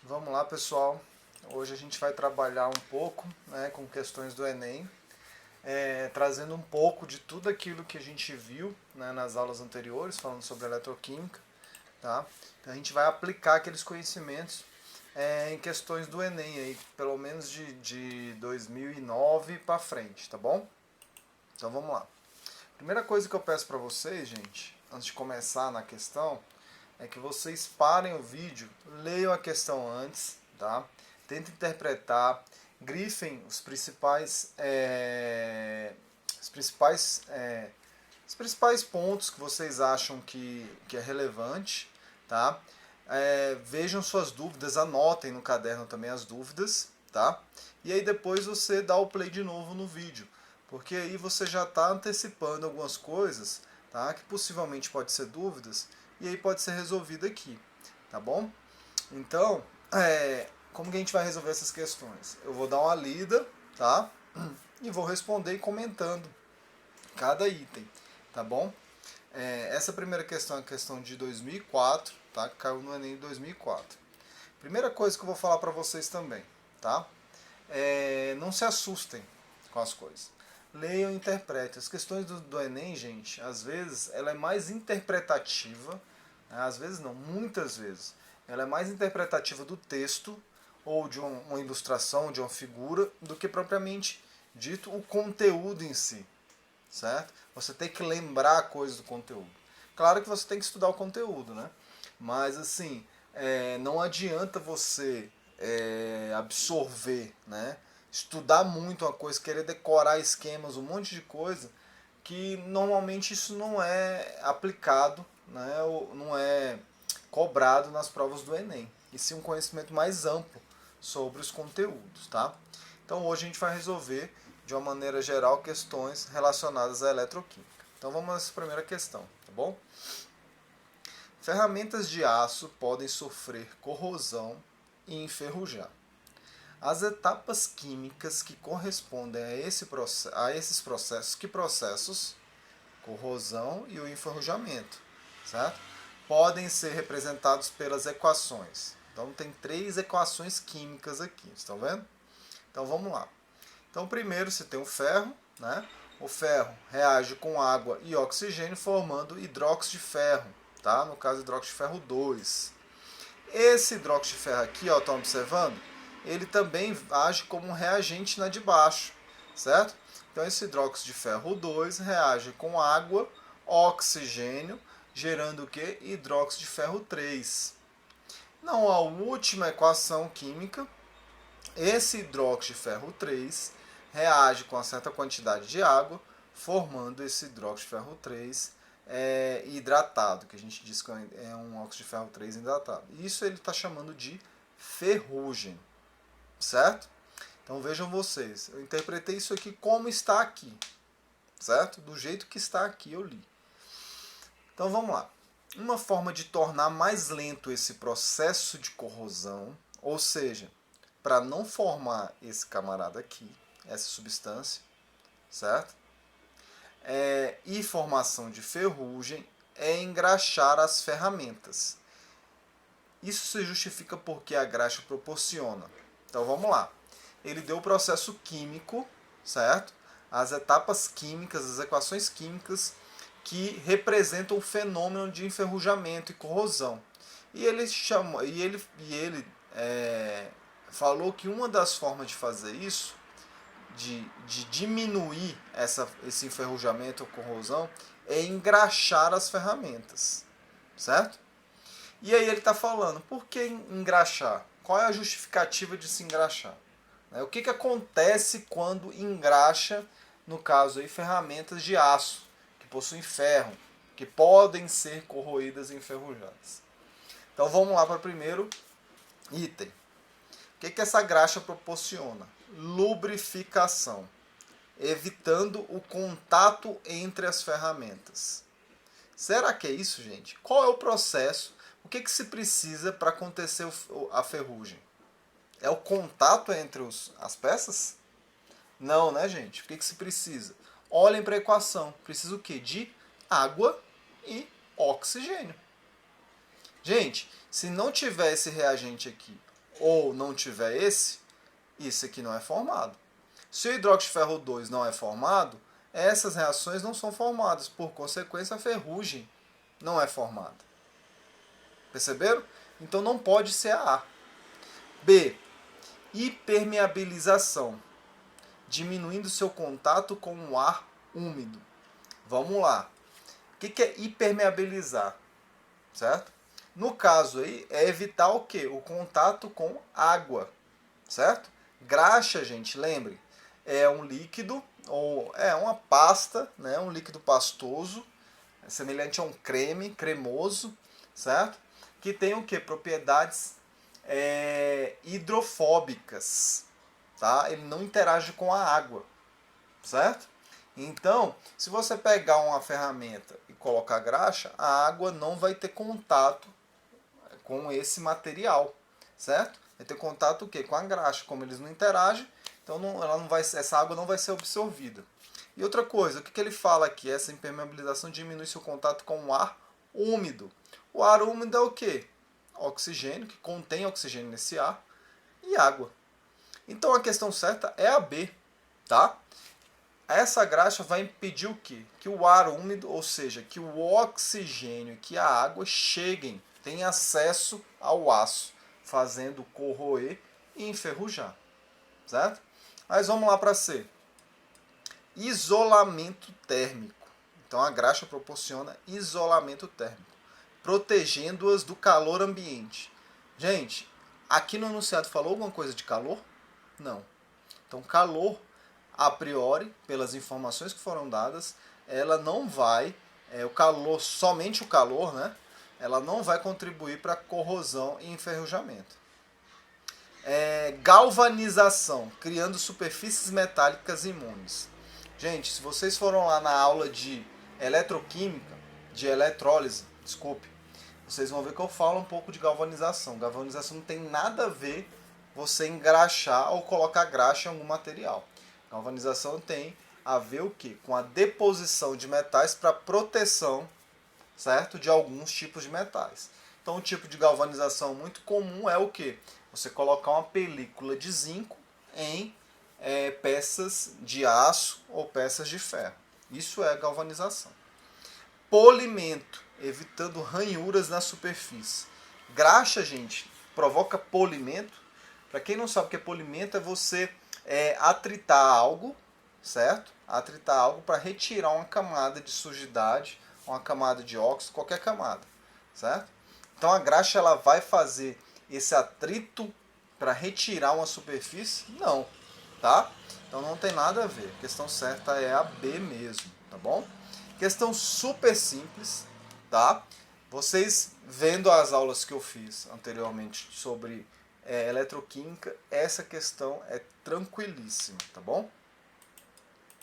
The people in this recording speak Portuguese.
Vamos lá, pessoal. Hoje a gente vai trabalhar um pouco, né, com questões do Enem, trazendo um pouco de tudo aquilo que a gente viu, né, nas aulas anteriores, falando sobre eletroquímica. Tá? Então a gente vai aplicar aqueles conhecimentos em questões do Enem, aí, pelo menos de 2009 para frente, tá bom? Então vamos lá. Primeira coisa que eu peço para vocês, gente, antes de começar na questão, é que vocês parem o vídeo, leiam a questão antes, tá? Tentem interpretar, grifem os principais pontos que vocês acham que é relevante, tá? Vejam suas dúvidas, anotem no caderno também as dúvidas, tá? E aí depois você dá o play de novo no vídeo, porque aí você já está antecipando algumas coisas, tá? Que possivelmente pode ser dúvidas e aí pode ser resolvido aqui, tá bom? Então, como que a gente vai resolver essas questões? Eu vou dar uma lida, tá? E vou responder comentando cada item, tá bom? Essa primeira questão é a questão de 2004, tá? Que caiu no Enem em 2004. Primeira coisa que eu vou falar para vocês também, tá? Não se assustem com as coisas. Leiam e interpretem. As questões do Enem, gente, às vezes ela é mais interpretativa, né? Às vezes não, muitas vezes. Ela é mais interpretativa do texto ou de uma ilustração, de uma figura, do que propriamente dito o conteúdo em si, certo? Você tem que lembrar coisas do conteúdo. Claro que você tem que estudar o conteúdo, né? Mas assim, não adianta você absorver, né? Estudar muito uma coisa, querer decorar esquemas, um monte de coisa, que normalmente isso não é aplicado, né? Ou não é cobrado nas provas do Enem. E sim um conhecimento mais amplo sobre os conteúdos, tá? Então hoje a gente vai resolver de uma maneira geral questões relacionadas à eletroquímica. Então vamos nessa primeira questão, tá bom? Ferramentas de aço podem sofrer corrosão e enferrujar. As etapas químicas que correspondem a esses processos, que processos? Corrosão e o enferrujamento, certo? Podem ser representados pelas equações. Então tem três equações químicas aqui, estão vendo? Então vamos lá. Então primeiro você tem o ferro, né? O ferro reage com água e oxigênio formando hidróxido de ferro, tá? No caso hidróxido de ferro 2. Esse hidróxido de ferro aqui, ó, estão observando? Ele também age como um reagente na de baixo, certo? Então esse hidróxido de ferro 2 reage com água, oxigênio, gerando o que? Hidróxido de ferro 3. Não, a última equação química, esse hidróxido de ferro 3 reage com uma certa quantidade de água, formando esse hidróxido de ferro 3 hidratado, que a gente diz que é um óxido de ferro 3 hidratado. Isso ele está chamando de ferrugem, certo? Então vejam vocês, eu interpretei isso aqui como está aqui, certo? Do jeito que está aqui eu li. Então vamos lá. Uma forma de tornar mais lento esse processo de corrosão, ou seja, para não formar esse camarada aqui, essa substância, certo? E formação de ferrugem é engraxar as ferramentas. Isso se justifica porque a graxa proporciona. Então vamos lá. Ele deu o processo químico, certo? As etapas químicas, as equações químicas que representam o fenômeno de enferrujamento e corrosão. E ele falou que uma das formas de fazer isso, de diminuir esse enferrujamento ou corrosão, é engraxar as ferramentas, certo? E aí ele está falando, por que engraxar? Qual é a justificativa de se engraxar? O que acontece quando engraxa, no caso aí, ferramentas de aço, que possuem ferro, que podem ser corroídas e enferrujadas? Então vamos lá para o primeiro item. O que essa graxa proporciona? Lubrificação, evitando o contato entre as ferramentas. Será que é isso, gente? Qual é o processo? O que se precisa para acontecer a ferrugem? É o contato entre as peças? Não, né, gente? O que se precisa? Olhem para a equação. Precisa o quê? De água e oxigênio. Gente, se não tiver esse reagente aqui, ou não tiver esse, isso aqui não é formado. Se o hidróxido de ferro 2 não é formado, essas reações não são formadas. Por consequência, a ferrugem não é formada. Perceberam? Então não pode ser a A. B. Hipermeabilização, diminuindo seu contato com o ar úmido. Vamos lá. O que é hipermeabilizar? Certo? No caso aí, é evitar o quê? O contato com água. Certo? Graxa, gente, lembre, é um líquido, ou é uma pasta, né? Um líquido pastoso, semelhante a um creme, cremoso, certo? Que tem o quê? Propriedades hidrofóbicas. Tá? Ele não interage com a água. Certo? Então, se você pegar uma ferramenta e colocar graxa, a água não vai ter contato com esse material, certo? Vai ter contato o quê? Com a graxa. Como eles não interagem, então essa água não vai ser absorvida. E outra coisa, o que ele fala aqui? Essa impermeabilização diminui seu contato com o ar úmido. O ar úmido é o quê? Oxigênio, que contém oxigênio nesse ar, e água. Então a questão certa é a B, tá? Essa graxa vai impedir o quê? Que o ar úmido, ou seja, que o oxigênio e que a água cheguem, tenham acesso ao aço, fazendo corroer e enferrujar. Certo? Mas vamos lá para C. Isolamento térmico. Então a graxa proporciona isolamento térmico, protegendo-as do calor ambiente. Gente, aqui no enunciado falou alguma coisa de calor? Não. Então calor, a priori, pelas informações que foram dadas, ela não vai, o calor, somente o calor, né? Ela não vai contribuir para corrosão e enferrujamento. Galvanização, criando superfícies metálicas imunes. Gente, se vocês foram lá na aula de eletroquímica, de eletrólise, desculpe, vocês vão ver que eu falo um pouco de galvanização. Galvanização não tem nada a ver você engraxar ou colocar graxa em algum material. Galvanização tem a ver o quê? Com a deposição de metais para proteção, certo? De alguns tipos de metais. Então, um tipo de galvanização muito comum é o quê? Você colocar uma película de zinco em peças de aço ou peças de ferro. Isso é galvanização. Polimento, evitando ranhuras na superfície. Graxa, gente, provoca polimento. Para quem não sabe o que é polimento, é você atritar algo, certo? Atritar algo para retirar uma camada de sujidade, uma camada de óxido, qualquer camada, certo? Então a graxa ela vai fazer esse atrito para retirar uma superfície? Não, tá? Então não tem nada a ver. A questão certa é a B mesmo, tá bom? Questão super simples, tá? Vocês vendo as aulas que eu fiz anteriormente sobre eletroquímica, essa questão é tranquilíssima, tá bom?